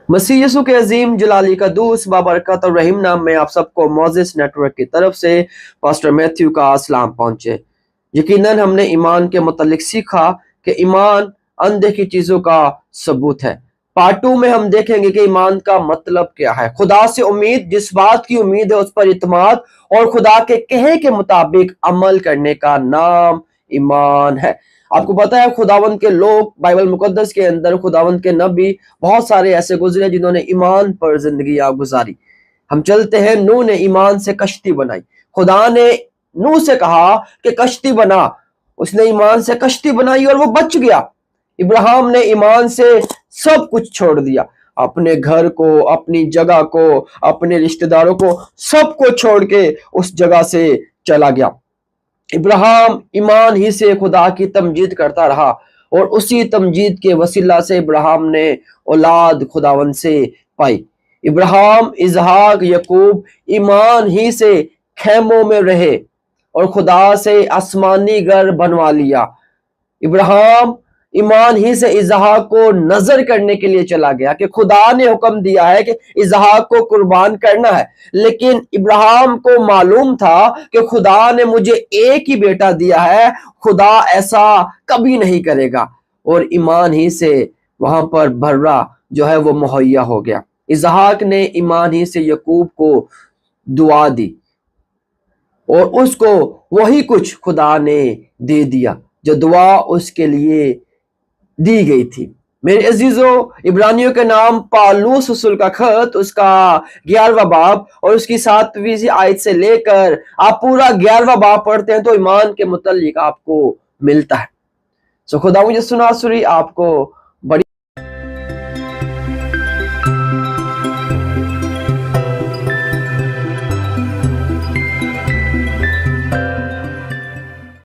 मसीह यसु के अजीम जलाली कदूस बाबरकत और रहीम नाम में आप सबको मोजेस नेटवर्क की तरफ से पास्टर मैथ्यू का सलाम पहुंचे। यकीनन हमने ईमान के मुतालिक सीखा कि ईमान अनदेखी चीजों का सबूत है। पार्ट 2 में हम देखेंगे कि ईमान का मतलब क्या है। खुदा से उम्मीद, जिस बात की उम्मीद है उस पर इत्मीनान और खुदा के कहे के मुताबिक अमल करने का नाम ईमान है। आपको पता है खुदावंद के लोग बाइबल मुकद्दस के अंदर, खुदावंद के नबी बहुत सारे ऐसे गुजरे जिन्होंने ईमान पर जिंदगी गुजारी। हम चलते हैं, नूह ने ईमान से कश्ती बनाई। खुदा ने नूह से कहा कि कश्ती बना, उसने ईमान से कश्ती बनाई और वो बच गया। इब्राहिम ने ईमान से सब कुछ छोड़ दिया, अपने घर को, अपनी जगह को, अपने रिश्तेदारों को, सबको छोड़ के उस जगह से चला गया। इब्राहिम ईमान ही से खुदा की तमजीद करता रहा और उसी तमजीद के वसीला से इब्राहिम ने औलाद खुदावन से पाई। इब्राहिम, इसहाक, याकूब ईमान ही से खेमों में रहे और खुदा से आसमानी घर बनवा लिया। इब्राहिम ईमान ही से इसहाक को नजर करने के लिए चला गया कि खुदा ने हुक्म दिया है कि इसहाक को कुर्बान करना है, लेकिन इब्राहिम को मालूम था कि खुदा ने मुझे एक ही बेटा दिया है, खुदा ऐसा कभी नहीं करेगा। और ईमान ही से वहां पर बर्रा जो है वो मुहैया हो गया। इसहाक ने ईमान ही से याकूब को दुआ दी और उसको वही कुछ खुदा ने दे दिया जो दुआ उसके लिए दी गई थी। मेरे अजीजों, इब्रानियों के नाम पालूस रसूल का खत, उसका 11वां बाब और उसकी 7वीं आयत से लेकर आप पूरा 11वां बाब पढ़ते हैं तो ईमान के मुतालिक आपको मिलता है। सो खुदा मुझे सुनासुरी आपको